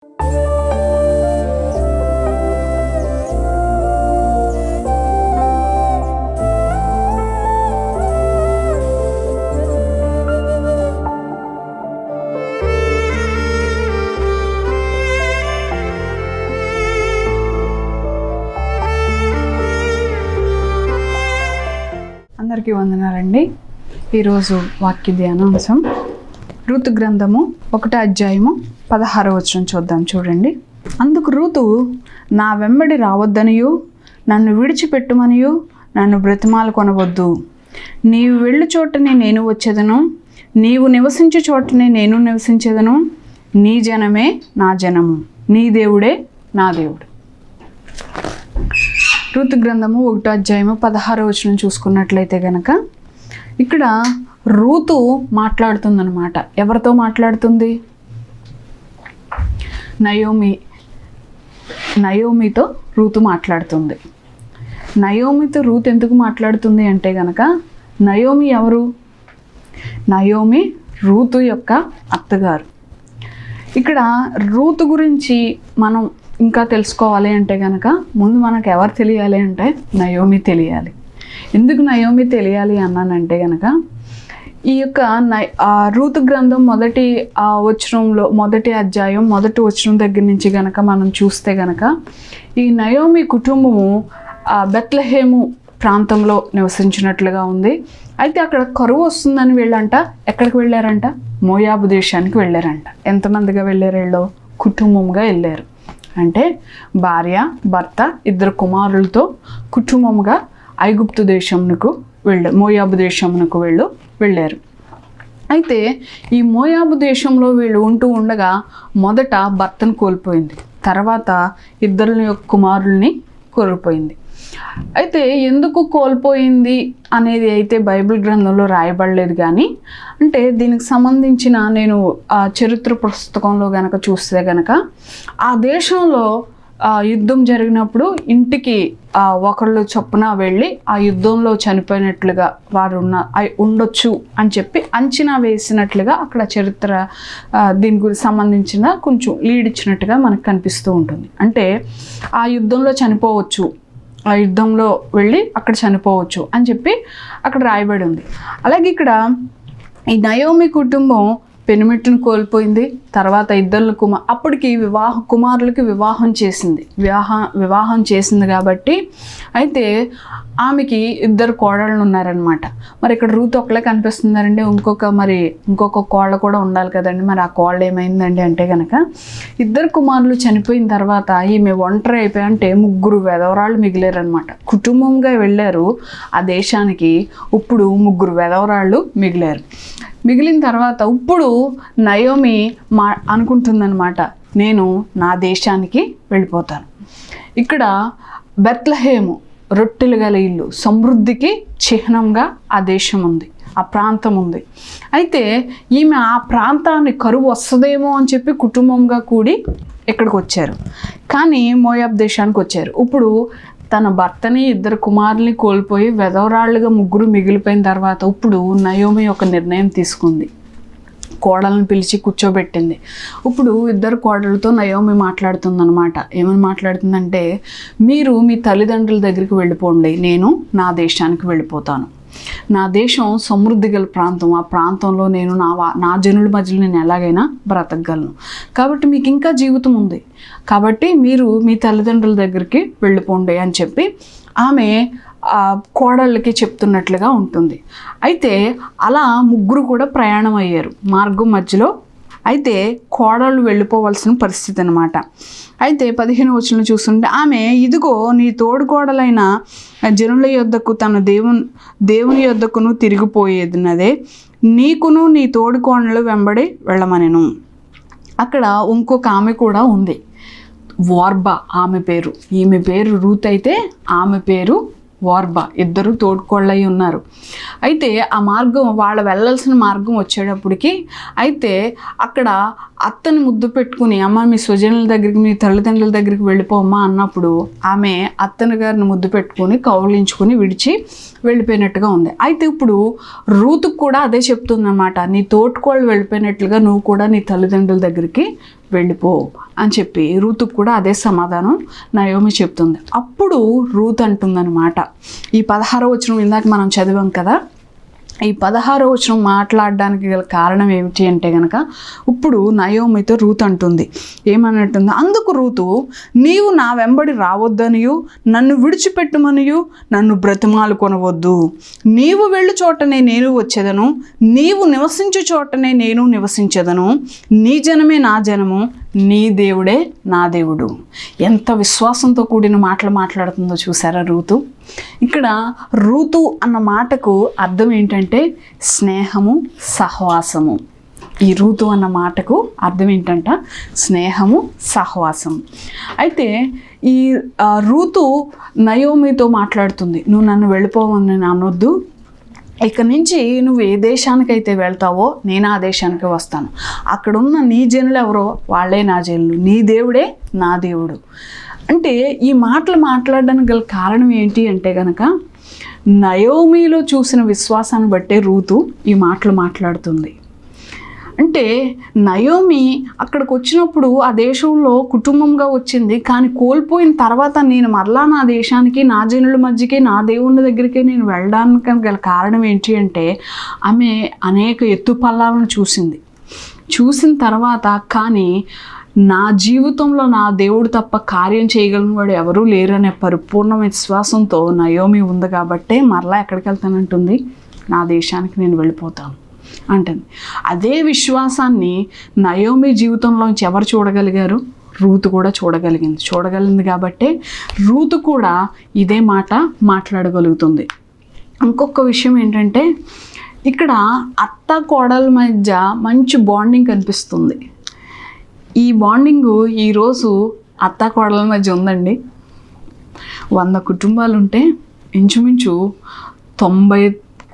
అందరికీ వందనాలండి. ఈరోజు వాక్య ధ్యానాంశం రూతు గ్రంథము 1వ అధ్యాయము 16వ వచనం చూద్దాం. చూడండి. అందుకు రూతు, నా వెంబడి రావద్దనియు నన్ను విడిచిపెట్టుమనియు నన్ను బ్రతిమాలు కొనవద్దు. నీవు వెళ్ళు చోటనే నేను వచ్చేదను, నీవు నివసించే చోటనే నేను నివసించేదను. నీ జనమే నా జనము, నీ దేవుడే నా దేవుడు. రూతు గ్రంథము 1వ అధ్యాయము 16వ వచనం చూసుకున్నట్లయితే గనక ఇక్కడ రూతు మాట్లాడుతుందన్నమాట. ఎవరితో మాట్లాడుతుంది? నయోమితో రూతు మాట్లాడుతుంది. నయోమితో రూతు ఎందుకు మాట్లాడుతుంది అంటే గనక, నయోమి ఎవరు? నయోమి రూతు యొక్క అత్తగారు. ఇక్కడ రూతు గురించి మనం ఇంకా తెలుసుకోవాలి అంటే కనుక ముందు మనకు ఎవరు తెలియాలి అంటే నయోమి తెలియాలి. ఎందుకు నయోమి తెలియాలి అన్నానంటే కనుక, ఈ యొక్క రూతు గ్రంథం మొదటి అధ్యాయం 1వ వచనం దగ్గర నుంచి గనక మనం చూస్తే గనక ఈ నయోమి కుటుంబము బెత్లెహేము ప్రాంతంలో నివసించినట్లుగా ఉంది. అయితే అక్కడ కరువు వస్తుందని వీళ్ళంట ఎక్కడికి వెళ్ళారంట? మోయాబు దేశానికి వెళ్ళారంట. ఎంతమందిగా వెళ్ళారు? వీళ్ళు కుటుంబంగా వెళ్ళారు. అంటే భార్య, భర్త, 2 కుమారులతో కుటుంబంగా ఐగుప్తు దేశమునకు మోయాబు దేశమునకు వెళ్ళారు. అయితే ఈ మోయాబు దేశంలో వీళ్ళు ఉంటూ ఉండగా మొదట భర్తను కోల్పోయింది, తర్వాత 2 కుమారుల్ని కోల్పోయింది. అయితే ఎందుకు కోల్పోయింది అనేది అయితే బైబిల్ గ్రంథంలో రాయబడలేదు. కానీ అంటే దీనికి సంబంధించిన నేను చరిత్ర పుస్తకంలో గనక చూస్తే గనక ఆ దేశంలో యుద్ధం జరిగినప్పుడు ఇంటికి ఒకళ్ళు చొప్పున వెళ్ళి ఆ యుద్ధంలో చనిపోయినట్లుగా వారు ఉండొచ్చు అని చెప్పి అంచనా వేసినట్లుగా అక్కడ చరిత్ర దీని గురించి సంబంధించిన కొంచెం లీడ్ ఇచ్చినట్టుగా మనకు కనిపిస్తూ ఉంటుంది. అంటే ఆ యుద్ధంలో చనిపోవచ్చు, ఆ యుద్ధంలో వెళ్ళి అక్కడ చనిపోవచ్చు అని చెప్పి అక్కడ రాయబడి ఉంది. అలాగే ఇక్కడ ఈ నయోమి కుటుంబం పెనిమిట్టును కోల్పోయింది. తర్వాత 2 అప్పటికి కుమారులకి వివాహం చేసింది కాబట్టి అయితే ఆమెకి 2 కోడళ్ళు ఉన్నారనమాట. మరి ఇక్కడ రూతు ఒక్కలే కనిపిస్తున్నారండి. ఇంకొక కోళ్ళ కూడా ఉండాలి కదండి. మరి ఆ కోళ్ళు ఏమైందండి అంటే కనుక 2 కుమారులు చనిపోయిన తర్వాత ఈమె ఒంటరి అయిపోయి, అంటే 3 వెధవరాళ్ళు మిగిలారనమాట. కుటుంబంగా వెళ్ళారు ఆ దేశానికి, ఇప్పుడు 3 వెధవరాళ్ళు మిగిలిన తర్వాత ఇప్పుడు నయోమి అనుకుంటుందన్నమాట, నేను నా దేశానికి వెళ్ళిపోతాను. ఇక్కడ బెత్లెహేము రొట్టెలు గల ఇల్లు, సమృద్ధికి చిహ్నంగా ఆ దేశం ఉంది, ఆ ప్రాంతం ఉంది. అయితే ఈమె ఆ ప్రాంతాన్ని కరువు వస్తుందేమో అని చెప్పి కుటుంబంగా కూడి ఇక్కడికి వచ్చారు. కానీ మోయాబ్ దేశానికి వచ్చారు. ఇప్పుడు తన భర్తని 2 కుమారుల్ని కోల్పోయి వెధవరాళ్ళుగా 3 మిగిలిపోయిన తర్వాత ఇప్పుడు నయోమి ఒక నిర్ణయం తీసుకుంది. కోడలను పిలిచి కూర్చోబెట్టింది. ఇప్పుడు 2 కోడలతో నయోమి మాట్లాడుతుందన్నమాట. ఏమని మాట్లాడుతుందంటే, మీరు మీ తల్లిదండ్రుల దగ్గరికి వెళ్ళిపోండి, నేను నా దేశానికి వెళ్ళిపోతాను. నా దేశం సమృద్ధి గల ప్రాంతం, ఆ ప్రాంతంలో నేను నా జనుల మధ్యలో నేను ఎలాగైనా బ్రతకగలను. కాబట్టి మీకు ఇంకా జీవితం ఉంది, కాబట్టి మీరు మీ తల్లిదండ్రుల దగ్గరికి వెళ్ళిపోండి అని చెప్పి ఆమె కోడళ్ళకి చెప్తున్నట్లుగా ఉంటుంది. అయితే అలా 3 కూడా ప్రయాణం అయ్యారు మార్గం మధ్యలో. అయితే కోడళ్ళు వెళ్ళిపోవాల్సిన పరిస్థితి అనమాట. అయితే 15వ వచనం చూస్తుంటే, ఆమె, ఇదిగో నీ తోడుకోడలైన జనుల యొద్దకు తన దేవుని యొద్దకును తిరిగిపోయేదినదే, నీకును నీ తోడుకోడలు వెంబడి వెళ్ళమనెను. అక్కడ ఇంకొక ఆమె కూడా ఉంది, వార్బా ఆమె పేరు. ఈమె పేరు రూత్ అయితే ఆమె పేరు వార్బా. 2 తోడుకోళ్ళై ఉన్నారు. అయితే ఆ మార్గం, వాళ్ళు వెళ్ళాల్సిన మార్గం వచ్చేటప్పటికి అయితే అక్కడ అత్తని ముద్దు పెట్టుకుని అమ్మ మీ స్వజనుల దగ్గరికి మీ తల్లిదండ్రుల దగ్గరికి వెళ్ళిపోమ్మా అన్నప్పుడు ఆమె అత్తని గారిని ముద్దు పెట్టుకుని కౌలించుకుని విడిచి వెళ్ళిపోయినట్టుగా ఉంది. అయితే ఇప్పుడు రూతుకు కూడా అదే చెప్తుందన్నమాట, నీ తోటికోళ్ళు వెళ్ళిపోయినట్లుగా నువ్వు కూడా నీ తల్లిదండ్రుల దగ్గరికి వెళ్ళిపో అని చెప్పి రూతుకు కూడా అదే సమాధానం నయోమి చెప్తుంది. అప్పుడు రూత్ అంటుందన్నమాట, ఈ 16వ వచనం ఇందాక మనం చదివాం కదా, ఈ 16వ వచనం మాట్లాడడానికి గల కారణం ఏమిటి అంటే కనుక ఇప్పుడు నయోమితో రూత్ అంటుంది, ఏమన్నట్టుంది, అందుకు రూతు నీవు నా వెంబడి రావద్దనియు నన్ను విడిచిపెట్టుమనియు నన్ను బ్రతిమాలు కొనవద్దు. నీవు వెళ్ళు చోటనే నేను వచ్చేదను, నీవు నివసించు చోటనే నేను నివసించదను. నీ జనమే నా జనము, నీ దేవుడే నా దేవుడు. ఎంత విశ్వాసంతో కూడిన మాటలు మాట్లాడుతుందో చూసారా రూతు. ఇక్కడ రూతు అన్న మాటకు అర్థం ఏంటంటే స్నేహము, సహవాసము. ఈ రూతు అన్న మాటకు అర్థం ఏంటంట, స్నేహము, సహవాసం. అయితే ఈ రూతు నయోమితో మాట్లాడుతుంది, నువ్వు నన్ను వెళ్ళిపోవని అనొద్దు, ఇక నుంచి నువ్వు ఏ దేశానికైతే వెళ్తావో నేను ఆ దేశానికి వస్తాను, అక్కడున్న నీ జనులు ఎవరో వాళ్ళే నా జనులు, నీ దేవుడే నా దేవుడు. అంటే ఈ మాటలు మాట్లాడడానికి గల కారణం ఏంటి అంటే కనుక నయోమిలో చూసిన విశ్వాసాన్ని బట్టే రూతు ఈ మాటలు మాట్లాడుతుంది. అంటే నయోమి అక్కడికి వచ్చినప్పుడు ఆ దేశంలో కుటుంబంగా వచ్చింది, కానీ కోల్పోయిన తర్వాత నేను మరలా నా దేశానికి, నా జనుల మధ్యకి, నా దేవుని దగ్గరికి నేను వెళ్ళడానికి గల కారణం ఏంటి అంటే ఆమె అనేక ఎత్తుపల్లాలను చూసిన తర్వాత కానీ నా జీవితంలో నా దేవుడు తప్ప కార్యం చేయగలిగిన వాడు ఎవరూ లేరనే పరిపూర్ణ విశ్వాసంతో నయోమి ఉంది కాబట్టే మరలా ఎక్కడికి వెళ్తానంటుంది, నా దేశానికి నేను వెళ్ళిపోతాను అంటుంది. అదే విశ్వాసాన్ని నయోమి జీవితంలోంచి ఎవరు చూడగలిగారు, రూతు కూడా చూడగలిగింది కాబట్టే రూతు కూడా ఇదే మాట మాట్లాడగలుగుతుంది. ఇంకొక విషయం ఏంటంటే ఇక్కడ అత్త కోడల మధ్య మంచి బాండింగ్ కనిపిస్తుంది. ఈ బాండింగు ఈరోజు అత్త కోడల మధ్య ఉందండి. 100 కుటుంబాలు ఉంటే ఇంచుమించు 90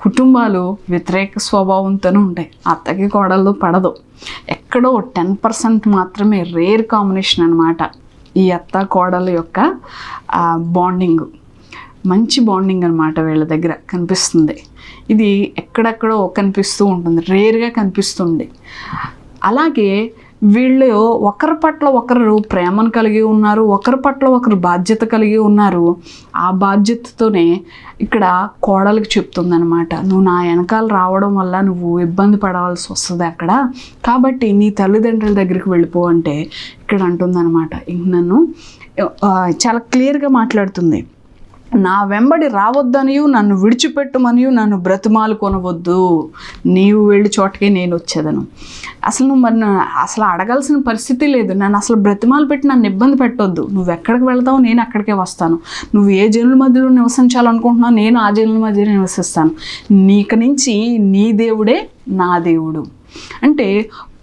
కుటుంబాలు వ్యతిరేక స్వభావంతోనే ఉంటాయి. అత్తకి కోడలు పడదు, ఎక్కడో 10% మాత్రమే రేర్ కాంబినేషన్ అనమాట ఈ అత్త కోడల యొక్క బాండింగ్. మంచి బాండింగ్ అనమాట వీళ్ళ దగ్గర కనిపిస్తుంది. ఇది ఎక్కడెక్కడో కనిపిస్తూ ఉంటుంది, రేర్గా కనిపిస్తుంది. అలాగే వీళ్ళు ఒకరి పట్ల ఒకరు ప్రేమను కలిగి ఉన్నారు, ఒకరి పట్ల ఒకరు బాధ్యత కలిగి ఉన్నారు. ఆ బాధ్యతతోనే ఇక్కడ కోడలికి చెప్తుందనమాట, నువ్వు నా వెనకాల రావడం వల్ల నువ్వు ఇబ్బంది పడవలసి వస్తుంది అక్కడ, కాబట్టి నీ తల్లిదండ్రుల దగ్గరికి వెళ్ళిపో అంటే ఇక్కడ అంటుందన్నమాట. ఇంక నన్ను చాలా క్లియర్గా మాట్లాడుతుంది, నా వెంబడి రావద్దనియు నన్ను విడిచిపెట్టుమనియు నన్ను బ్రతిమాలు కొనవద్దు, నీవు వెళ్ళి చోటకే నేను వచ్చేదను. అసలు నువ్వు మరి అసలు అడగాల్సిన పరిస్థితి లేదు, నన్ను అసలు బ్రతిమాలు పెట్టి నన్ను ఇబ్బంది పెట్టొద్దు. నువ్వు ఎక్కడికి వెళ్తావు నేను అక్కడికే వస్తాను, నువ్వు ఏ జనుల మధ్యలో నివసించాలనుకుంటున్నావు నేను ఆ జనుల మధ్యలో నివసిస్తాను, నీక నుంచి నీ దేవుడే నా దేవుడు. అంటే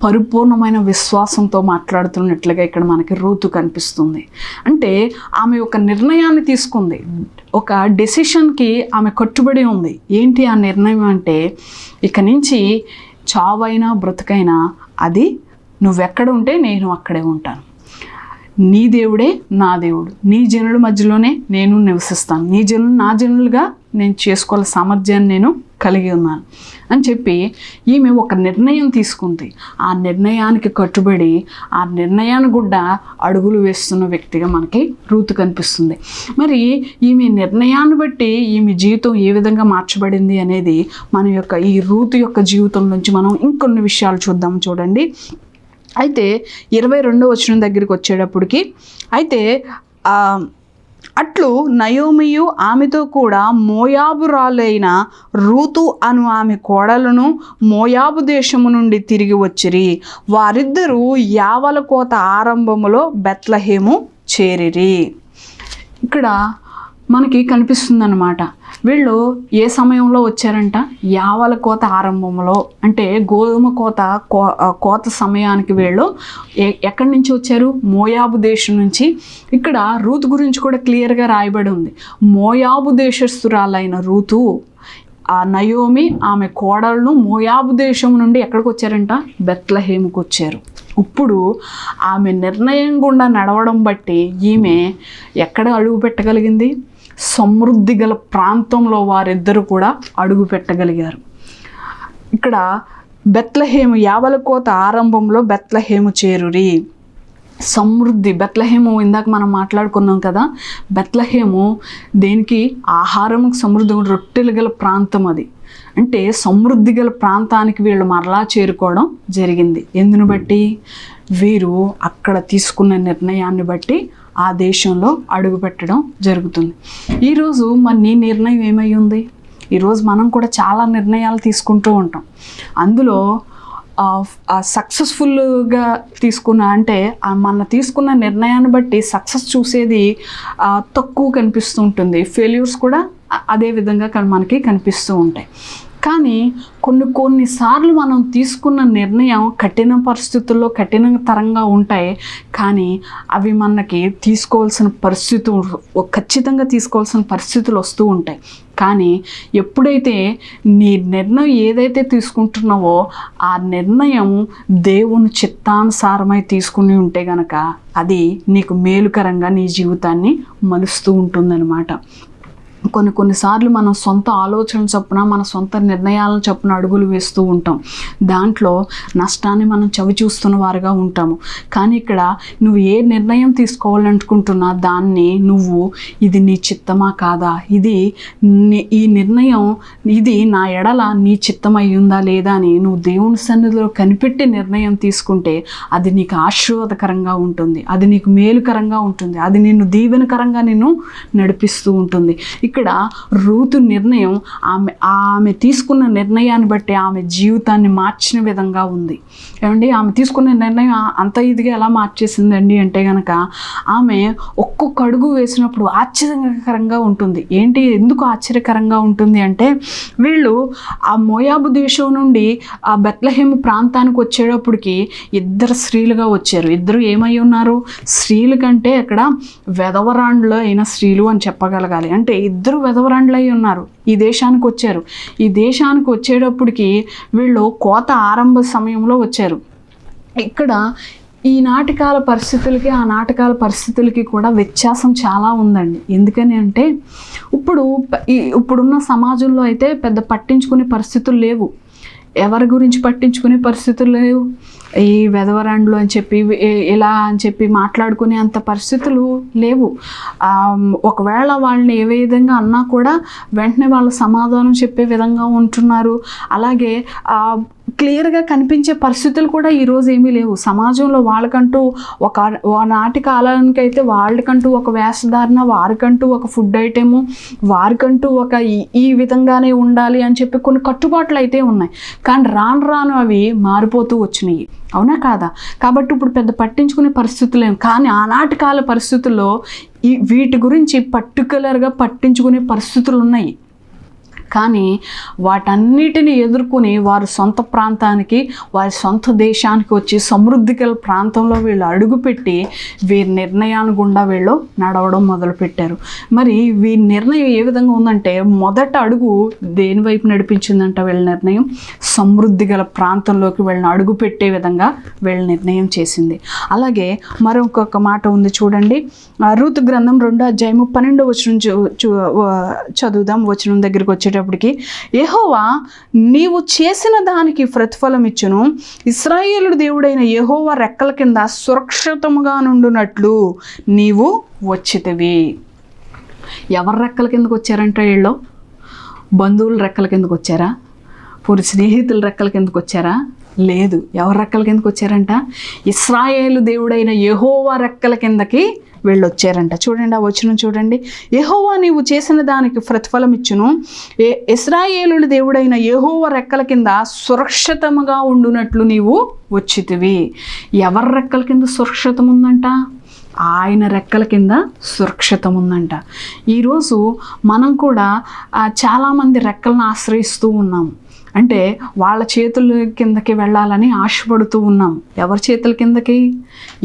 పరిపూర్ణమైన విశ్వాసంతో మాట్లాడుతున్నట్లుగా ఇక్కడ మనకి రూతు కనిపిస్తుంది. అంటే ఆమె ఒక నిర్ణయాన్ని తీసుకుంది, ఒక డెసిషన్కి ఆమె కట్టుబడి ఉంది. ఏంటి ఆ నిర్ణయం అంటే ఇక నుంచి చావైనా బ్రతుకైనా అది నువ్వెక్కడ ఉంటే నేను అక్కడే ఉంటాను, నీ దేవుడే నా దేవుడు, నీ జనుల మధ్యలోనే నేను నివసిస్తాను, నీ జనులు నా జనులుగా నేను చేసుకోవాల సామర్థ్యాన్ని నేను కలిగి ఉన్నాను అని చెప్పి ఈమె ఒక నిర్ణయం తీసుకుంది. ఆ నిర్ణయానికి కట్టుబడి ఆ నిర్ణయాన్ని గుడ్డ అడుగులు వేస్తున్న వ్యక్తిగా మనకి రూతు కనిపిస్తుంది. మరి ఈమె నిర్ణయాన్ని బట్టి ఈమె జీవితం ఏ విధంగా మార్చబడింది అనేది మన యొక్క ఈ రూతు యొక్క జీవితం నుంచి మనం ఇంకొన్ని విషయాలు చూద్దాం. చూడండి, అయితే 22వ వచనం దగ్గరికి వచ్చేటప్పటికి, అయితే అట్లు నయోమియు ఆమెతో కూడా మోయాబురాలైన రూతు అను ఆమె కోడలను మోయాబు దేశము నుండి తిరిగి వచ్చిరి. వారిద్దరూ యావల కోత ఆరంభములో బెత్లెహేము చేరిరి. ఇక్కడ మనకి కనిపిస్తుందన్నమాట, వీళ్ళు ఏ సమయంలో వచ్చారంట, యావల కోత ఆరంభంలో, అంటే గోధుమ కోత సమయానికి వీళ్ళు ఎక్కడి నుంచి వచ్చారు, మోయాబు దేశం నుంచి. ఇక్కడ రూతు గురించి కూడా క్లియర్గా రాయబడి ఉంది, మోయాబు దేశస్తురాలైన రూతు ఆ నయోమి ఆమె కోడలను మోయాబు దేశం నుండి ఎక్కడికి వచ్చారంట, బెత్లెహేముకు వచ్చారు. ఇప్పుడు ఆమె నిర్ణయం గుండా నడవడం బట్టి ఈమె ఎక్కడ అడుగు పెట్టగలిగింది? సమృద్ధి గల ప్రాంతంలో వారిద్దరూ కూడా అడుగు పెట్టగలిగారు. ఇక్కడ బెత్లెహేము, యావల కోత ఆరంభంలో బెత్లెహేము చేరురి. సమృద్ధి, బెత్లెహేము ఇందాక మనం మాట్లాడుకున్నాం కదా, బెత్లెహేము దేనికి? ఆహారంకు సమృద్ధి, రొట్టెలు గల ప్రాంతం అది. అంటే సమృద్ధి గల ప్రాంతానికి వీళ్ళు మరలా చేరుకోవడం జరిగింది. ఎందును బట్టి? వీరు అక్కడ తీసుకున్న నిర్ణయాన్ని బట్టి ఆ దేశంలో అడుగు పెట్టడం జరుగుతుంది. ఈరోజు మరి నీ నిర్ణయం ఏమై ఉంది? ఈరోజు మనం కూడా చాలా నిర్ణయాలు తీసుకుంటూ ఉంటాం. అందులో సక్సెస్ఫుల్గా అంటే మన తీసుకున్న నిర్ణయాన్ని బట్టి సక్సెస్ చూసేది తక్కువ కనిపిస్తూ ఉంటుంది. ఫెయిల్యూర్స్ కూడా అదే విధంగా మనకి కనిపిస్తూ ఉంటాయి. కానీ కొన్నిసార్లు మనం తీసుకున్న నిర్ణయం కఠిన పరిస్థితుల్లో కఠినతరంగా ఉంటాయి. కానీ అవి మనకి తీసుకోవాల్సిన పరిస్థితులు, ఖచ్చితంగా తీసుకోవాల్సిన పరిస్థితులు వస్తూ ఉంటాయి. కానీ ఎప్పుడైతే నీ నిర్ణయం ఏదైతే తీసుకుంటున్నావో ఆ నిర్ణయం దేవుని చిత్తానుసారమై తీసుకుని ఉంటే గనక అది నీకు మేలుకరంగా నీ జీవితాన్ని మలుస్తూ ఉంటుందన్నమాట. కొన్నిసార్లు మనం సొంత ఆలోచన చొప్పున, మన సొంత నిర్ణయాలను చొప్పున అడుగులు వేస్తూ ఉంటాం. దాంట్లో నష్టాన్ని మనం చవి చూస్తున్న వారుగా ఉంటాము. కానీ ఇక్కడ నువ్వు ఏ నిర్ణయం తీసుకోవాలనుకుంటున్నా దాన్ని నువ్వు ఇది నీ చిత్తమా కాదా, ఈ నిర్ణయం ఇది నా ఎడల నీ చిత్తం అయ్యిందా లేదా అని నువ్వు దేవుని సన్నిధిలో కనిపెట్టి నిర్ణయం తీసుకుంటే అది నీకు ఆశీర్వాదకరంగా ఉంటుంది, అది నీకు మేలుకరంగా ఉంటుంది, అది నిన్ను దీవెనకరంగా నిన్ను నడిపిస్తూ ఉంటుంది. ఇక్కడ రూతు నిర్ణయం ఆమె తీసుకున్న నిర్ణయాన్ని బట్టి ఆమె జీవితాన్ని మార్చిన విధంగా ఉంది. ఏమండి, ఆమె తీసుకున్న నిర్ణయం అంత ఇదిగా ఎలా మార్చేసిందండి అంటే కనుక ఆమె ఒక్కొక్క అడుగు వేసినప్పుడు ఆశ్చర్యకరంగా ఉంటుంది. ఎందుకు ఆశ్చర్యకరంగా ఉంటుంది అంటే వీళ్ళు ఆ మోయాబు దేశం నుండి ఆ బెత్లెహేము ప్రాంతానికి వచ్చేటప్పటికి ఇద్దరు స్త్రీలుగా వచ్చారు. ఇద్దరు ఏమై ఉన్నారు? స్త్రీల కంటే అక్కడ వెధవరాండ్లు అయిన స్త్రీలు అని చెప్పగలగాలి. అంటే ఇద్దరు వెధవరాండ్లు అయి ఉన్నారు. ఈ దేశానికి వచ్చారు. ఈ దేశానికి వచ్చేటప్పటికి వీళ్ళు కోత ఆరంభ సమయంలో వచ్చారు. ఇక్కడ ఈ నాటకాల పరిస్థితులకి ఆ నాటకాల పరిస్థితులకి కూడా వ్యత్యాసం చాలా ఉందండి. ఎందుకని అంటే ఇప్పుడున్న సమాజంలో అయితే పెద్ద పట్టించుకునే పరిస్థితులు లేవు. ఎవరి గురించి పట్టించుకునే పరిస్థితులు లేవు. ఈ వెధవరాండ్లు అని చెప్పి ఇలా అని చెప్పి మాట్లాడుకునే అంత పరిస్థితులు లేవు. ఒకవేళ వాళ్ళని ఏ విధంగా అన్నా కూడా వెంటనే వాళ్ళ సమాధానం చెప్పే విధంగా ఉంటున్నారు. అలాగే క్లియర్గా కనిపించే పరిస్థితులు కూడా ఈరోజు ఏమీ లేవు. సమాజంలో వాళ్ళకంటూ నాటి కాలానికి అయితే వాళ్ళకంటూ ఒక వేషధారణ, వారికంటూ ఒక ఫుడ్ ఐటెము, వారికంటూ ఒక ఈ విధంగానే ఉండాలి అని చెప్పి కొన్ని కట్టుబాట్లు అయితే ఉన్నాయి. కానీ రాను అవి మారిపోతూ వచ్చినాయి. అవునా కాదా? కాబట్టి ఇప్పుడు పెద్ద పట్టించుకునే పరిస్థితులు ఏం. కానీ ఆనాటి కాల పరిస్థితుల్లో వీటి గురించి పర్టికులర్గా పట్టించుకునే పరిస్థితులు ఉన్నాయి. కానీ వాటన్నిటిని ఎదుర్కొని వారి సొంత ప్రాంతానికి, వారి సొంత దేశానికి వచ్చి సమృద్ధి గల ప్రాంతంలో వీళ్ళు అడుగుపెట్టి వీరి నిర్ణయాన్ని గుండా వీళ్ళు నడవడం మొదలుపెట్టారు. మరి వీరి నిర్ణయం ఏ విధంగా ఉందంటే మొదట అడుగు దేని వైపు నడిపించిందంట? వీళ్ళ నిర్ణయం సమృద్ధి గల ప్రాంతంలోకి వీళ్ళని అడుగు పెట్టే విధంగా వీళ్ళ నిర్ణయం చేసింది. అలాగే మరొక మాట ఉంది చూడండి. రూతు గ్రంథం 2:12 చదువుదాం. వచనం దగ్గరికి వచ్చేటప్పటికి, యెహోవా నీవు చేసిన దానికి ప్రతిఫలం ఇచ్చును, ఇశ్రాయేలు దేవుడైన యెహోవా రెక్కల కింద సురక్షితముగా నుండునట్లు నీవు వచ్చితివి. ఎవరి రెక్కల కిందకు వచ్చారంటే వీళ్ళు? బంధువుల రెక్కల కిందకు వచ్చారా? పూర్తి స్నేహితుల రెక్కల కిందకు వచ్చారా? లేదు. ఎవరి రెక్కల కిందకు వచ్చారంట? ఇశ్రాయేలు దేవుడైన యెహోవా రెక్కల కిందకి వీళ్ళు వచ్చారంట. చూడండి, ఆ వచనం చూడండి. యెహోవా నీవు చేసిన దానికి ప్రతిఫలం ఇచ్చును, ఇశ్రాయేలు దేవుడైన యెహోవా రెక్కల కింద సురక్షితముగా ఉండునట్లు నీవు వచ్చితివి. ఎవరి రెక్కల కింద సురక్షితం ఉందంట? ఆయన రెక్కల కింద సురక్షితం ఉందంట. ఈరోజు మనం కూడా చాలామంది రెక్కలను ఆశ్రయిస్తూ ఉన్నాము. అంటే వాళ్ళ చేతుల కిందకి వెళ్ళాలని ఆశపడుతూ ఉన్నాం. ఎవరి చేతుల కిందకి?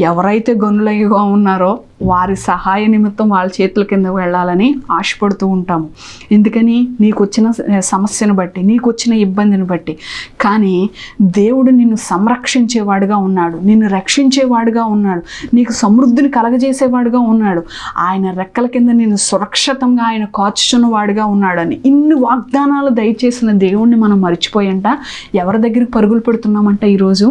ఎవరైతే గనులయ్యగా ఉన్నారో వారి సహాయ నిమిత్తం వాళ్ళ చేతుల కింద వెళ్ళాలని ఆశపడుతూ ఉంటాము. ఎందుకని? నీకు వచ్చిన సమస్యను బట్టి, నీకు వచ్చిన ఇబ్బందిని బట్టి. కానీ దేవుడు నిన్ను సంరక్షించేవాడుగా ఉన్నాడు, నిన్ను రక్షించేవాడుగా ఉన్నాడు, నీకు సమృద్ధిని కలగజేసేవాడుగా ఉన్నాడు. ఆయన రెక్కల కింద నిన్ను సురక్షితంగా ఆయన కాచుచున్నవాడుగా ఉన్నాడని ఇన్ని వాగ్దానాలు దయచేసిన దేవుణ్ణి మనం మర్చిపోయంట ఎవరి దగ్గరికి పరుగులు పెడుతున్నామంట? ఈరోజు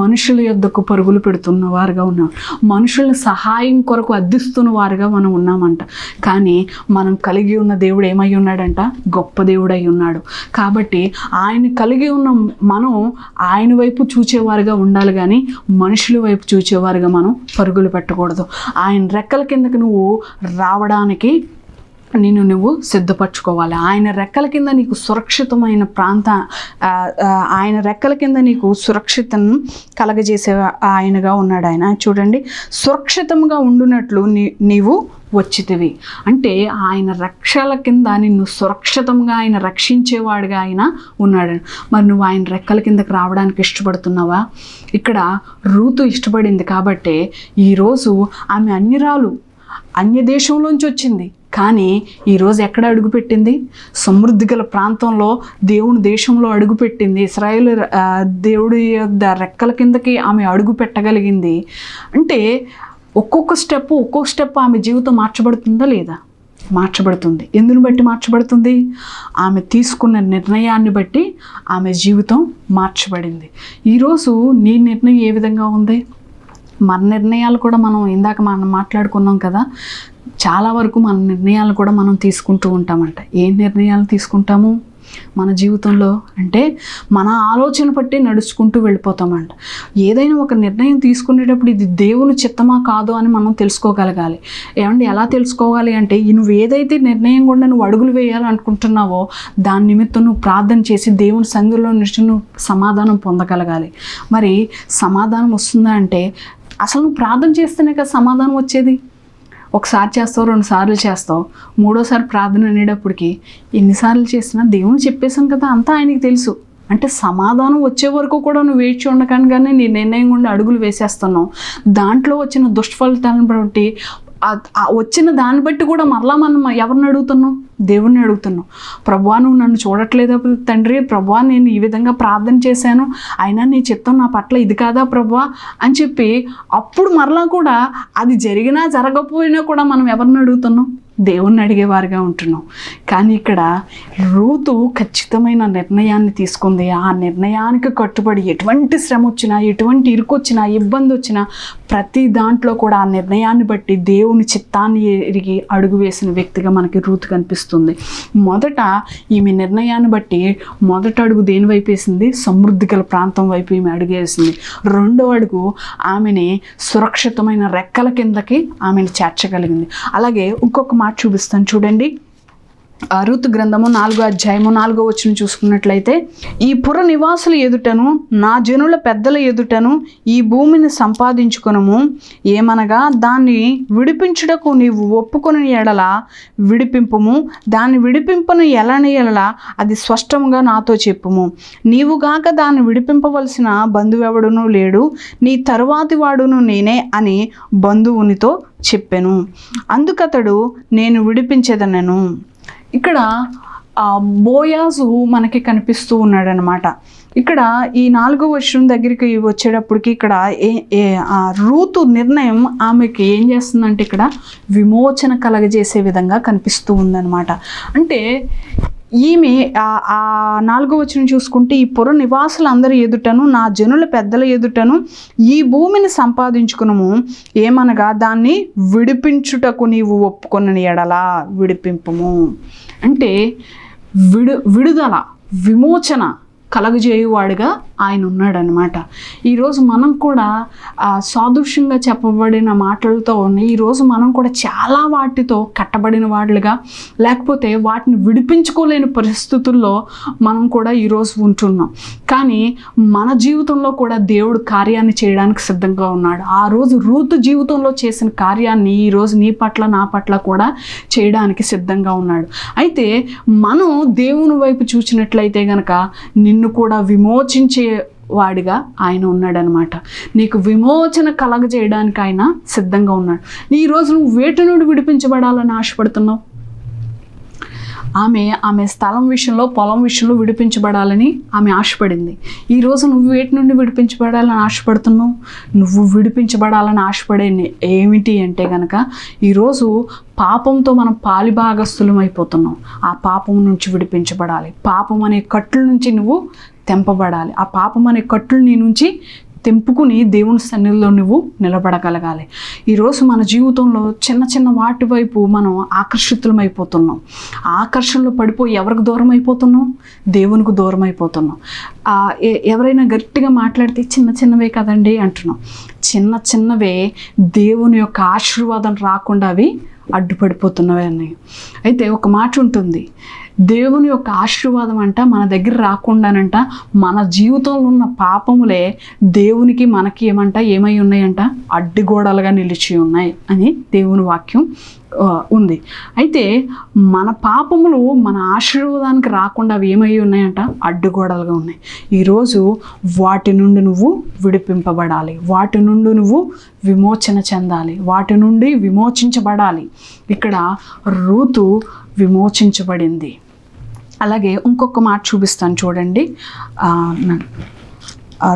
మనుషుల యొద్దకు పరుగులు పెడుతున్న వారుగా ఉన్నాం, మనుషుల సహాయం కొరకు అద్దిస్తున్న వారుగా మనం ఉన్నామంట. కానీ మనం కలిగి ఉన్న దేవుడు ఏమై ఉన్నాడంట? గొప్ప దేవుడు అయి ఉన్నాడు. కాబట్టి ఆయన కలిగి ఉన్న మనం ఆయన వైపు చూచేవారుగా ఉండాలి, కానీ మనుషుల వైపు చూచేవారుగా మనం పరుగులు పెట్టకూడదు. ఆయన రెక్కల కిందకి నువ్వు రావడానికి నిన్ను నువ్వు సిద్ధపరచుకోవాలి. ఆయన రెక్కల కింద నీకు సురక్షితమైన ఆయన రెక్కల కింద నీకు సురక్షితం కలగజేసే ఆయనగా ఉన్నాడు. ఆయన చూడండి, సురక్షితంగా ఉండునట్లు నీవు వచ్చితివి అంటే ఆయన రక్షల కింద నిన్ను సురక్షితంగా ఆయన రక్షించేవాడుగా ఆయన ఉన్నాడు. మరి నువ్వు ఆయన రెక్కల కిందకి రావడానికి ఇష్టపడుతున్నావా? ఇక్కడ రూతు ఇష్టపడింది కాబట్టి ఈరోజు ఆమె అన్య దేశంలోంచి వచ్చింది, కానీ ఈరోజు ఎక్కడ అడుగుపెట్టింది? సమృద్ధి గల ప్రాంతంలో, దేవుని దేశంలో అడుగుపెట్టింది. ఇశ్రాయేల్ దేవుడి రెక్కల కిందకి ఆమె అడుగు పెట్టగలిగింది. అంటే ఒక్కొక్క స్టెప్ ఆమె జీవితం మార్చబడుతుందా లేదా? మార్చబడుతుంది. ఎందుని బట్టి మార్చబడుతుంది? ఆమె తీసుకున్న నిర్ణయాన్ని బట్టి ఆమె జీవితం మార్చబడింది. ఈరోజు నీ నిర్ణయం ఏ విధంగా ఉంది? మన నిర్ణయాలు కూడా మనం ఇందాక మాట్లాడుకున్నాం కదా, చాలా వరకు మన నిర్ణయాలు కూడా మనం తీసుకుంటూ ఉంటామంట. ఏ నిర్ణయాలు తీసుకుంటాము మన జీవితంలో అంటే మన ఆలోచన బట్టి నడుచుకుంటూ వెళ్ళిపోతామంట. ఏదైనా ఒక నిర్ణయం తీసుకునేటప్పుడు ఇది దేవుని చిత్తమా కాదో అని మనం తెలుసుకోగలగాలి. ఏమంటే ఎలా తెలుసుకోవాలి అంటే, నువ్వు ఏదైతే నిర్ణయం కూడా నువ్వు అడుగులు వేయాలనుకుంటున్నావో దాని నిమిత్తం నువ్వు ప్రార్థన చేసి దేవుని సన్నిధిలో నుంచి నువ్వు సమాధానం పొందగలగాలి. మరి సమాధానం వస్తుందా అంటే అసలు నువ్వు ప్రార్థన చేస్తేనే కదా సమాధానం వచ్చేది. ఒకసారి చేస్తావు, 2 సార్లు చేస్తావు, 3వసారి ప్రార్థన అనేటప్పటికి ఎన్నిసార్లు చేసినా దేవుని చెప్పేశాం కదా, అంతా ఆయనకి తెలుసు. అంటే సమాధానం వచ్చే వరకు కూడా నువ్వు వేచి ఉండకంగానే నీ నిర్ణయం గుండా అడుగులు వేసేస్తున్నావు. దాంట్లో వచ్చిన దుష్ఫలితాలను బట్టి వచ్చిన దాన్ని బట్టి కూడా మరలా మనం ఎవరిని అడుగుతున్నాం? దేవుణ్ణి అడుగుతున్నాం. ప్రభువా నువ్వు నన్ను చూడట్లేదా తండ్రి? ప్రభువా నేను ఈ విధంగా ప్రార్థన చేశాను, అయినా నీ చిత్తం నా పట్ల ఇది కాదా ప్రభువా అని చెప్పి అప్పుడు మరలా కూడా అది జరిగినా జరగకపోయినా కూడా మనం ఎవరిని అడుగుతున్నాం? దేవుణ్ణి అడిగేవారుగా ఉంటున్నాం. కానీ ఇక్కడ రూతు ఖచ్చితమైన నిర్ణయాన్ని తీసుకుంది. ఆ నిర్ణయానికి కట్టుబడి ఎటువంటి శ్రమ వచ్చినా, ఎటువంటి ఇరుకు వచ్చినా, ఇబ్బంది వచ్చినా ప్రతి దాంట్లో కూడా ఆ నిర్ణయాన్ని బట్టి దేవుని చిత్తాన్ని ఎరిగి అడుగు వేసిన వ్యక్తిగా మనకి రూతు కనిపిస్తుంది. మొదట ఈమె నిర్ణయాన్ని బట్టి మొదట అడుగు దేని వైపు వేసింది? సమృద్ధి గల ప్రాంతం వైపు ఈమె అడుగేసింది. 2వ అడుగు ఆమెని సురక్షితమైన రెక్కల కిందకి ఆమెను చేర్చగలిగింది. అలాగే ఇంకొక మాట చూపిస్తాను చూడండి. రూతు గ్రంథము 4వ అధ్యాయము 4వ వచనం చూసుకున్నట్లయితే, ఈ పుర నివాసుల ఎదుటను నా జనుల పెద్దల ఎదుటను ఈ భూమిని సంపాదించుకొనుము, ఏమనగా దాన్ని విడిపించుటకు నీవు ఒప్పుకొని ఎడల విడిపింపుము, దాన్ని విడిపింపను ఎలని ఎడల అది స్పష్టంగా నాతో చెప్పుము, నీవుగాక దాన్ని విడిపింపవలసిన బంధువెవడునూ లేడు, నీ తరువాతి వాడును నేనే అని బంధువునితో చెప్పెను. అందుకతడు నేను విడిపించేదనను. ఇక్కడ బోయాజు మనకి కనిపిస్తూ ఉన్నాడనమాట. ఇక్కడ ఈ 4వ వచనం దగ్గరికి వచ్చేటప్పటికి ఇక్కడ రూతు నిర్ణయం ఆమెకి ఏం చేస్తుందంటే ఇక్కడ విమోచన కలగజేసే విధంగా కనిపిస్తూ ఉందన్నమాట. అంటే ఈమె 4వ వచనం చూసుకుంటే, ఈ పుర నివాసులందరి ఎదుటను నా జనుల పెద్దల ఎదుటను ఈ భూమిని సంపాదించుకునము, ఏమనగా దాన్ని విడిపించుటకు నీవు ఒప్పుకొన్న ఎడలా విడిపింపుము. అంటే విడుదల, విమోచన కలగజేయువాడుగా ఆయన ఉన్నాడనమాట. ఈరోజు మనం కూడా సాదృశ్యంగా చెప్పబడిన మాటలతో ఈరోజు మనం కూడా చాలా వాటితో కట్టబడిన వాళ్ళుగా, లేకపోతే వాటిని విడిపించుకోలేని పరిస్థితుల్లో మనం కూడా ఈరోజు ఉంటున్నాం. కానీ మన జీవితంలో కూడా దేవుడు కార్యాన్ని చేయడానికి సిద్ధంగా ఉన్నాడు. ఆ రోజు రూతు జీవితంలో చేసిన కార్యాన్ని ఈరోజు నీ పట్ల నా పట్ల కూడా చేయడానికి సిద్ధంగా ఉన్నాడు. అయితే మనం దేవుని వైపు చూసినట్లయితే గనక నిన్ను కూడా విమోచించే వాడిగా ఆయన ఉన్నాడనమాట. నీకు విమోచన కలగజేయడానికి ఆయన సిద్ధంగా ఉన్నాడు. ఈరోజు నువ్వు వేటి నుండి విడిపించబడాలని ఆశపడుతున్నావు? ఆమె స్థలం విషయంలో, పొలం విషయంలో విడిపించబడాలని ఆమె ఆశపడింది. ఈరోజు నువ్వు వేటి నుండి విడిపించబడాలని ఆశపడుతున్నావు? నువ్వు విడిపించబడాలని ఆశపడే ఏమిటి అంటే కనుక, ఈరోజు పాపంతో మనం పాలిభాగస్థులం అయిపోతున్నాం. ఆ పాపం నుంచి విడిపించబడాలి. పాపం అనే కట్టుల నుంచి నువ్వు తెంపబడాలి. ఆ పాపం అనే కట్టులు నీ నుంచి తెంపుకుని దేవుని సన్నిధిలో నువ్వు నిలబడగలగాలి. ఈరోజు మన జీవితంలో చిన్న చిన్న వాటి వైపు మనం ఆకర్షితులం అయిపోతున్నాం. ఆకర్షణలో పడిపోయి ఎవరికి దూరం అయిపోతున్నాం? దేవునికి దూరం అయిపోతున్నాం. ఎవరైనా గట్టిగా మాట్లాడితే చిన్న చిన్నవే కదండి అంటున్నాం. చిన్న చిన్నవే దేవుని యొక్క ఆశీర్వాదం రాకుండా అవి అడ్డుపడిపోతున్నవి అని. అయితే ఒక మాట ఉంటుంది, దేవుని యొక్క ఆశీర్వాదం అంట మన దగ్గర రాకుండానంట మన జీవితంలో ఉన్న పాపములే దేవునికి మనకి ఏమై ఉన్నాయంట, అడ్డుగోడలుగా నిలిచి ఉన్నాయి అని దేవుని వాక్యం ఉంది. అయితే మన పాపములు మన ఆశీర్వాదానికి రాకుండా అవి ఏమై ఉన్నాయంట, అడ్డుగోడలుగా ఉన్నాయి. ఈరోజు వాటి నుండి నువ్వు విడిపింపబడాలి. వాటి నుండి నువ్వు విమోచన చెందాలి. వాటి నుండి విమోచించబడాలి. ఇక్కడ రూతు విమోచించబడింది. అలాగే ఇంకొక మాట చూపిస్తాను చూడండి.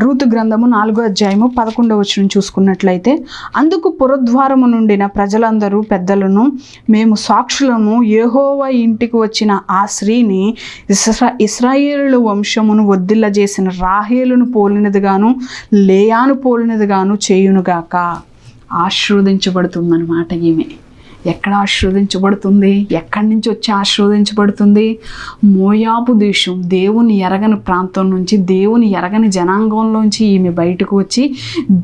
రూతు గ్రంథము 4వ అధ్యాయము 11వ వచనం చూసుకున్నట్లయితే, అందుకు పురద్వారము నుండిన ప్రజలందరూ పెద్దలను, మేము సాక్షులము, యెహోవా ఇంటికి వచ్చిన ఆ స్త్రీని ఇశ్రాయేలు వంశమును వర్ధిల్లజేసిన రాహేలును పోలినదిగాను లేయాను పోలినదిగాను చేయునుగాక. ఆశీర్వదించబడుతుందన్నమాట. ఈమె ఎక్కడ ఆశీర్వదించబడుతుంది? ఎక్కడి నుంచి వచ్చి ఆశీర్వదించబడుతుంది? మోయాబు దేశం, దేవుని ఎరగని ప్రాంతం నుంచి, దేవుని ఎరగని జనాంగంలోంచి ఈమె బయటకు వచ్చి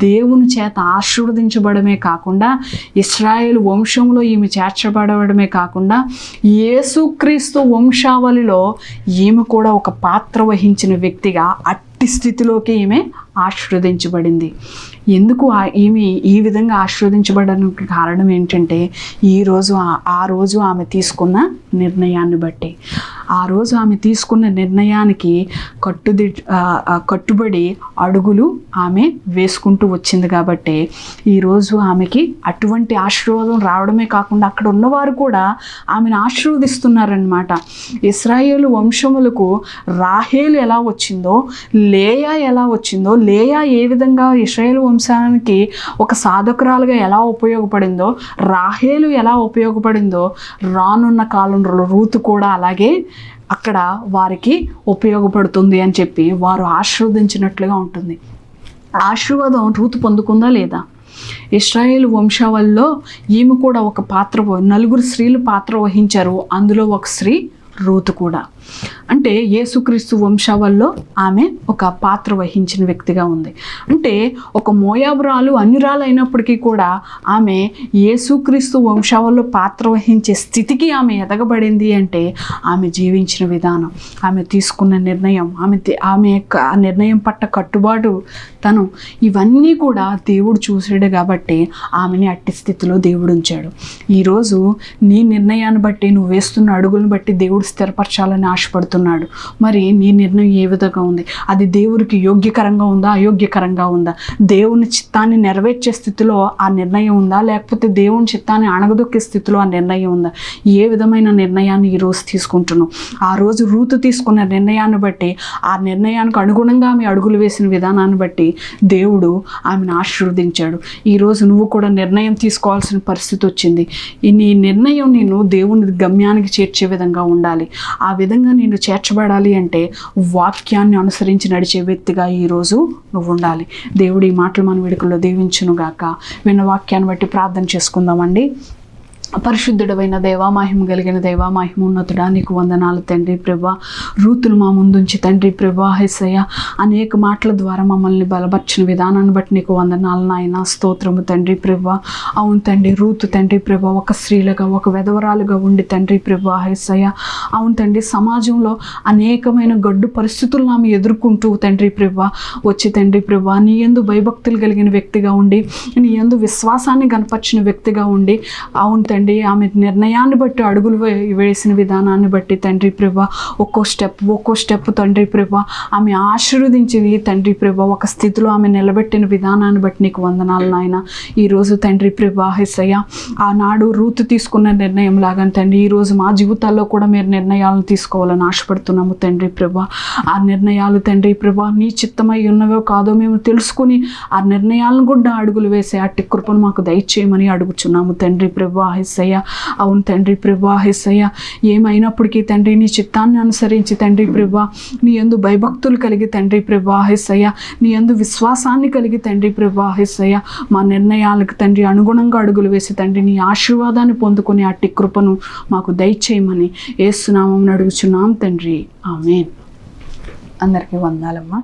దేవుని చేత ఆశీర్వదించబడమే కాకుండా, ఇశ్రాయేలు వంశంలో ఈమె చేర్చబడమే కాకుండా, యేసుక్రీస్తు వంశావళిలో ఈమె కూడా ఒక పాత్ర వహించిన వ్యక్తిగా అట్టి స్థితిలోకి ఈమె ఆశీర్వదించబడింది. ఎందుకు ఈమె ఈ విధంగా ఆశీర్వదించబడడానికి కారణం ఏంటంటే, ఆ రోజు ఆమె తీసుకున్న నిర్ణయాన్ని బట్టి, ఆ రోజు ఆమె తీసుకున్న నిర్ణయానికి కట్టుబడి అడుగులు ఆమె వేసుకుంటూ వచ్చింది. కాబట్టి ఈరోజు ఆమెకి అటువంటి ఆశీర్వాదం రావడమే కాకుండా అక్కడ ఉన్నవారు కూడా ఆమెను ఆశీర్వదిస్తున్నారనమాట. ఇశ్రాయేలు వంశములకు రాహేలు ఎలా వచ్చిందో, లేయా ఎలా వచ్చిందో, లేయా ఏ విధంగా ఇశ్రాయేలు వంశానికి ఒక సాధకురాలుగా ఎలా ఉపయోగపడిందో, రాహేలు ఎలా ఉపయోగపడిందో, రానున్న కాలంలో రూతు కూడా అలాగే అక్కడ వారికి ఉపయోగపడుతుంది అని చెప్పి వారు ఆశీర్వదించినట్లుగా ఉంటుంది. ఆశీర్వాదం రూతు పొందుకుందా లేదా? ఇశ్రాయేలు వంశావళిలో ఈమె కూడా ఒక పాత్ర, 4 స్త్రీలు పాత్ర వహించారు. అందులో ఒక స్త్రీ రూతు కూడా. అంటే యేసుక్రీస్తు వంశావళిలో ఆమె ఒక పాత్ర వహించిన వ్యక్తిగా ఉంది. అంటే ఒక మోయాబురాలు, అన్యురాలు అయినప్పటికీ కూడా ఆమె యేసుక్రీస్తు వంశావళిలో పాత్ర వహించే స్థితికి ఆమె ఎదగబడింది. అంటే ఆమె జీవించిన విధానం, ఆమె తీసుకున్న నిర్ణయం, ఆమె ఆ నిర్ణయం పట్ల కట్టుబాటు తను, ఇవన్నీ కూడా దేవుడు చూసాడు. కాబట్టి ఆమెని అట్టి స్థితిలో దేవుడు ఉంచాడు. ఈరోజు నీ నిర్ణయాన్ని బట్టి, నువ్వు వేస్తున్న అడుగులను బట్టి దేవుడు స్థిరపరచాలని ఆశపడుతున్నాడు. మరి నీ నిర్ణయం ఏ విధంగా ఉంది? అది దేవుడికి యోగ్యకరంగా ఉందా, అయోగ్యకరంగా ఉందా? దేవుని చిత్తాన్ని నెరవేర్చే స్థితిలో ఆ నిర్ణయం ఉందా, లేకపోతే దేవుని చిత్తాన్ని అణగదొక్కే స్థితిలో ఆ నిర్ణయం ఉందా? ఏ విధమైన నిర్ణయాన్ని ఈరోజు తీసుకుంటున్నావు? ఆ రోజు రూతు తీసుకున్న నిర్ణయాన్ని బట్టి, ఆ నిర్ణయానికి అనుగుణంగా ఆమె అడుగులు వేసిన విధానాన్ని బట్టి దేవుడు ఆమెను ఆశీర్వదించాడు. ఈరోజు నువ్వు కూడా నిర్ణయం తీసుకోవాల్సిన పరిస్థితి వచ్చింది. నీ నిర్ణయం నేను దేవుని గమ్యానికి చేర్చే విధంగా ఉండాలి. ఆ విధంగా నేను చేర్చబడాలి అంటే వాక్యాన్ని అనుసరించి నడిచే వ్యక్తిగా ఈరోజు నువ్వు ఉండాలి. దేవుడి ఈ మాటలు మన వేడుకల్లో దీవించునుగాక. విన్న వాక్యాన్ని బట్టి ప్రార్థన చేసుకుందామండి. పరిశుద్ధుడమైన దేవా, మహిమ కలిగిన దేవా, మహిమోన్నతుడా, నీకు వందనాలు తండ్రి ప్రభా. రూతును మా ముందుంచి తండ్రి ప్రభా యేసయ్య అనేక మాటల ద్వారా మమ్మల్ని బలపరిచిన విధానాన్ని బట్టి నీకు వందనాలు నాయన. స్తోత్రము తండ్రి ప్రభా. అవును తండ్రి, రూతు తండ్రి ప్రభా ఒక స్త్రీలుగా, ఒక వెధవరాలుగా ఉండి తండ్రి ప్రభా యేసయ్య, అవును తండ్రి, సమాజంలో అనేకమైన గడ్డు పరిస్థితులను ఆమె ఎదుర్కొంటూ తండ్రి ప్రభా వచ్చి తండ్రి ప్రభా నీ యందు భయభక్తులు కలిగిన వ్యక్తిగా ఉండి, నీ యందు విశ్వాసాన్ని కనపరిచిన వ్యక్తిగా ఉండి, అవును తండ్రి తండ్రి ఆమె నిర్ణయాన్ని బట్టి అడుగులు వేసిన విధానాన్ని బట్టి తండ్రి ప్రభా ఒక్కో స్టెప్ తండ్రి ప్రభా ఆమె ఆశీర్వదించి తండ్రి ప్రభా ఒక స్థితిలో ఆమె నిలబెట్టిన విధానాన్ని బట్టి నీకు వందనాలు నాయన. ఈరోజు తండ్రి ప్రభా యేసయ్య ఆనాడు రూతు తీసుకున్న నిర్ణయం లాగానే తండ్రి ఈరోజు మా జీవితాల్లో కూడా మీరు నిర్ణయాలను తీసుకోవాలని ఆశపడుతున్నాము తండ్రి ప్రభా. ఆ నిర్ణయాలు తండ్రి ప్రభా నీ చిత్తమై ఉన్నవో కాదో మేము తెలుసుకుని ఆ నిర్ణయాలను కూడా అడుగులు వేసే అట్టి కృపను మాకు దయచేయమని అడుగుచున్నాము తండ్రి ప్రభా యేసయ్య. అవును తండ్రి ప్రభా యేసయ్య, ఏమైనప్పటికీ తండ్రి నీ చిత్తాన్ని అనుసరించి తండ్రి ప్రభా నీ యందు భయభక్తులు కలిగి తండ్రి ప్రభా యేసయ్య, నీ యందు విశ్వాసాన్ని కలిగి తండ్రి ప్రభా యేసయ్య మా నిర్ణయాలకు తండ్రి అనుగుణంగా అడుగులు వేసి తండ్రి నీ ఆశీర్వాదాన్ని పొందుకునే అట్టి కృపను మాకు దయచేయమని యేసు నామమున అడుగుచున్నాం తండ్రి. ఆమేన్. అందరికీ వందనాలమ్మా.